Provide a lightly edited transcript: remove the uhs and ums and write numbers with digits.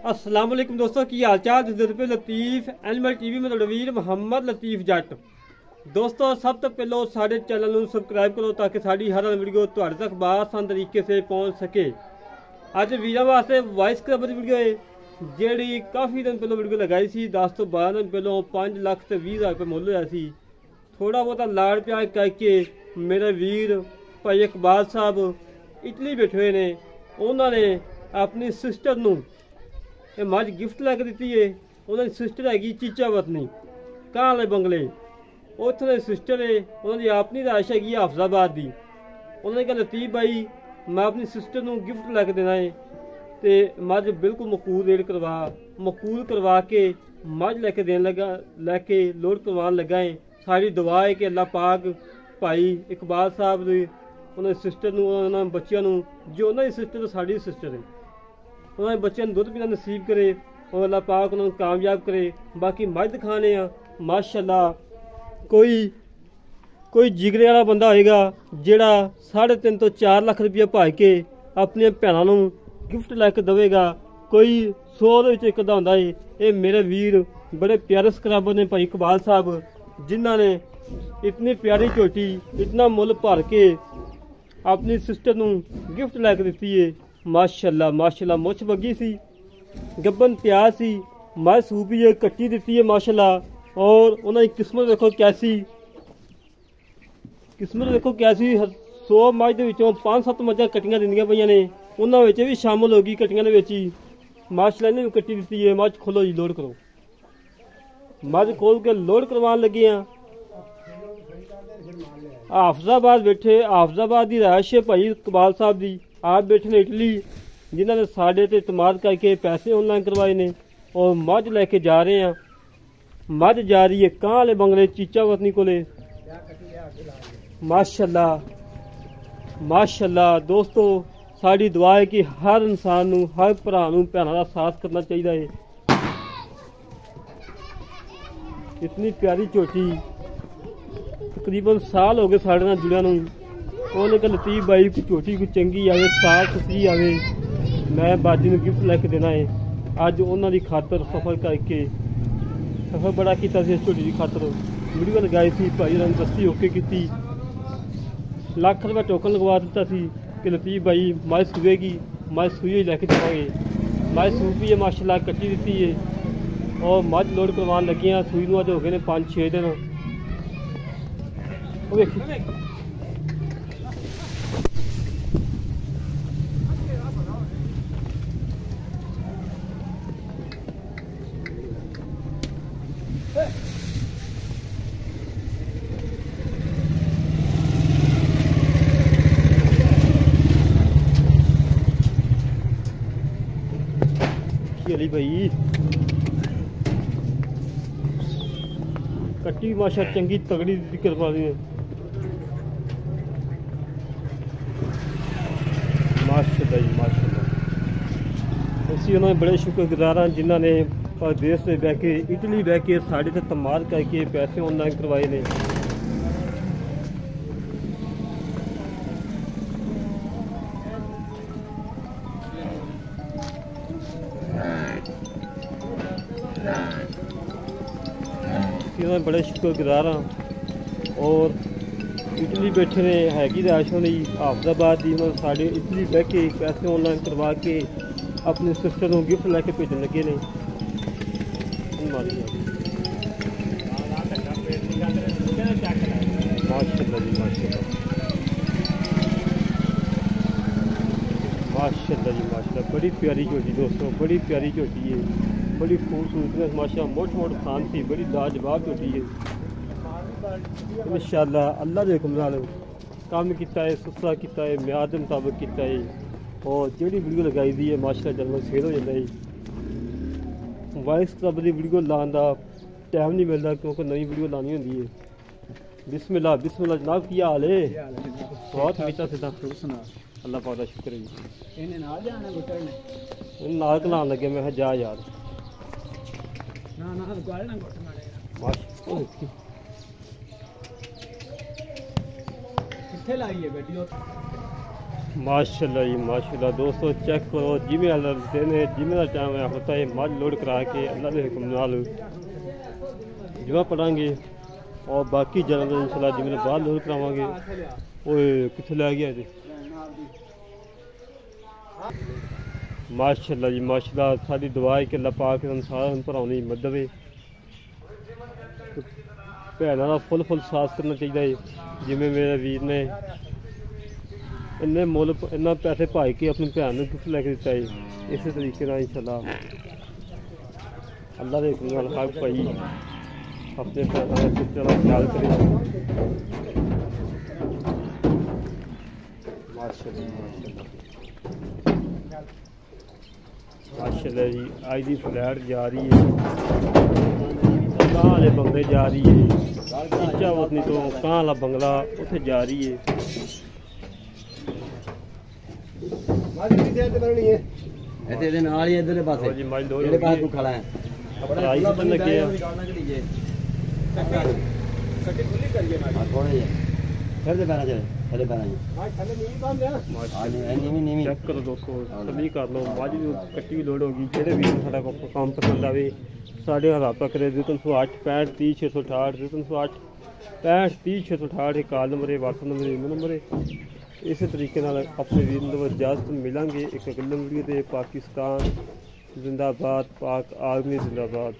अस्सलाम वालेकुम दोस्तों की हाल चाल। पे लतीफ एनिमल टीवी में वीर मुहम्मद लतीफ जट। दोस्तों सब तो पहले साढ़े चैनल ਨੂੰ सबसक्राइब करो ताकि साड़ी हर वीडियो ਤੁਹਾਡੇ तक बासान तरीके से पहुंच सके। ਅੱਜ ਵੀਰਾਂ ਵਾਸਤੇ ਵਾਇਸ ਕਲੱਬ ਦੀ ਵੀਡੀਓ ਹੈ ਜਿਹੜੀ ਕਾਫੀ ਦਿਨ ਪਹਿਲਾਂ ਵੀਡੀਓ ਲਗਾਈ ਸੀ। 10 ਤੋਂ 12 ਦਿਨ ਪਹਿਲਾਂ 5 ਲੱਖ ਤੇ 20 ਹਜ਼ਾਰ ਰੁਪਏ ਮੁੱਲ ਹੋਇਆ ਸੀ। ਥੋੜਾ ਬਹੁਤਾ ਲਾੜ ਪਿਆਰ ਕਰਕੇ ਮੇਰੇ ਵੀਰ ਭਾਈ ਇਕਬਾਲ ਸਾਹਿਬ ਇਟਲੀ ਬੈਠੇ ਹੋਏ ਨੇ। ਉਹਨਾਂ ਨੇ ਆਪਣੀ ਸਿਸਟਰ ਨੂੰ ਇਹ ਮੱਝ ਗਿਫਟ ਲੈ ਕੇ ਦਿੱਤੀ ਹੈ। ਉਹਨਾਂ ਦੀ ਸਿਸਟਰ ਹੈਗੀ ਚੀਚਾ ਵਤਨੀ ਕਾਹ ਵਾਲੇ ਬੰਗਲੇ, ਉੱਥੇ ਦੇ ਸਿਸਟਰ ਹੈ। ਉਹਨਾਂ ਦੀ ਆਪਣੀ ਰਾਇਸ਼ ਹੈਗੀ ਹਾਫਜ਼ਾਬਾਦ ਦੀ। ਉਹਨਾਂ ਨੇ ਕਿਹਾ ਲਤੀਫ ਭਾਈ मैं अपनी सिस्टर को गिफ्ट लैके देना है तो मझ बिल्कुल मकूल करवा के मझ लैके देन लगा, लैके लोड करवान लगा है। सारी दुआ है कि अल्लाह पाक भाई इकबाल साहब की उन्होंने सिस्टर उन्होंने बच्चों जो उन्होंने सिस्टर साड़ी सिस्टर है उन्होंने बच्चों दुध पीना नसीब करे और अल्लाह पाक उन्होंने कामयाब करे। बाकी मझ दिखाने माशाअल्लाह कोई जिगरे वाला बंदा होएगा जिहड़ा 3.5 तो 4 लाख रुपया भाई के अपनी भैनों गिफ्ट लैके देगा। कोई 100 एक अद्धा होंदा है। ये मेरे वीर बड़े प्यारे सब्सक्राइबर ने भाई इकबाल साहब जिन्होंने इतनी प्यारी झोटी इतना मुल भर के अपनी सिस्टर को गिफ्ट लैके दी है। माशाअल्लाह माशाअल्लाह मुछ बगी सी गब्बन तैयार सी मझ सूपी है कट्टी दी है माशाअल्लाह। और उन्होंने किस्मत देखो कैसी कैसी 100 मझ के 5-7 मझा कट्टियां दिंदियां पईयां ने उन्होंने भी शामिल होगी कट्टियां दे विच ही। माशाअल्लाह इन्हें भी कट्टी दी है। मझ खोलो जी लोड करो। मझ खोल के लोड करवान लगे हैं। हाफजाबाद बैठे हाफजाबाद की रायश है भाई इकबाल साहब की। आप बैठे ने इटली जिन्होंने साढ़े ते इतमाद करके पैसे ऑनलाइन करवाए ने और मझ लैके जा रहे हैं। मझ जा रही है कां वाले बंगले चीचा वतनी कोले। माशाअल्लाह माशाअल्लाह दोस्तों साड़ी दुआ है कि हर इंसान नूं हर भरा नूं भैणां दा साथ करना चाहिए है। इतनी प्यारी झोटी तकरीबन साल हो गए साढ़े नाल जुड़िया नूं। उन्होंने कहा लतीफ भाई कोई झोटी कोई चंगी आवे साफ सुथरी आवे मैं बाजी नूं गिफ्ट लैके देना है। अज उन्हां दी खातर सफर करके सफर बड़ा किया इस झोटी की खातर वीडियो लगाई थी। भाई उन्होंने दस्ती ओके की लाख रुपया टोकन लगवा दिता सी कि लतीफ भाई मझ सूएगी मझ सूई लैके जावांगे। मझ सूपी है माशाअल्लाह कट्टी दी है और मझ लोड करवान लगे हैं। सूई नूं अज हो गए ने 5-6 दिन। अली भाई कट्टी माशा चंगी तगड़ी करवा दी है। माशाअल्लाह जी माशाअल्लाह। इसी उन्होंने बड़े शुक्रगुजार हैं जिन्होंने देश में बह के इटली बह के साढ़े से तमाद करके पैसे ऑनलाइन करवाए ने। बड़े शुक्रगुजार हाँ। और इटली बैठे ने हैगी राशन की हाफजाबाद की उन्होंने साढ़े इटली बह के पैसे ऑनलाइन करवा के अपनी सिस्टर को गिफ्ट लैके भेजन लगे ने। माशाअल्लाह जी माशाअल्लाह माशाअल्लाह जी माशाअल्लाह। बड़ी प्यारी झोटी दोस्तों बड़ी प्यारी झोटी है बड़ी खूबसूरत माशा मोट खान थी बड़ी लाजवाब होती है। इंशाअल्लाह अल्लाह के हुक्म नाल काम किया है सुथरा किया है म्याद के मुताबिक किया है और जी वीडियो लगाई दी है माशाअल्लाह जल्द सेल हो जाता है। वाइस क्लब की वीडियो लाने का टाइम नहीं मिलता क्योंकि नई वीडियो लानी होती है। बिस्मिल्लाह बिस्मिल्लाह जनाब की हाल है बहुत मीठा सीधा अल्लाह पाक का शुक्र है जी। नाल कलान लगे मैं जा यार माशाल्लाह जी माशाल्लाह। दोस्तों चेक करो, जिमें अल्लाह दिन है, जिमें का टाइम होता है, मज लोड करा के अल्लाह के हुक्म नाल जुमा पढ़ांगे और बाकी जानवर इंशाल्लाह जिमें बाद लोड करावांगे। ओए किथे लै गया जी? माशाल्लाह जी माशाल्लाह। साडी दुआ है कि अल्लाह पाक सारे भरावां दी मदद है, भैनों का फुल साथ करना चाहिए। जिमें मेरे वीर ने इन्ने मुल इन्ना पैसे भाई के अपनी भैन को गिफ्ट लैके दिता है, इस तरीके इंशाल्लाह अल्लाह के हुक्म नाल हक भाई अपने सिस्टर का ख्याल करे। माशाल्लाह जी। अज की फ्लैट जा रही है, कां वाले बंगले जा रही है, ईचा वतनी तो कां वाला बंगला उत्थे जा रही है। चेक करो दोस्तों, सभी कर लो, मज भी कट्टी भी लोड होगी। जेडे भी साडा काम पसंद आवे साढ़े रबता करें 0308 65 30 668 0308 65 30 668 कॉल नंबर है, व्हाट्सएप नंबर है, ईमेल नंबर है। इस तरीके अपने वीर को इजाजत मिलेंगे एक अगले वीडियो। पाकिस्तान जिंदाबाद, पाक आर्मी जिंदाबाद।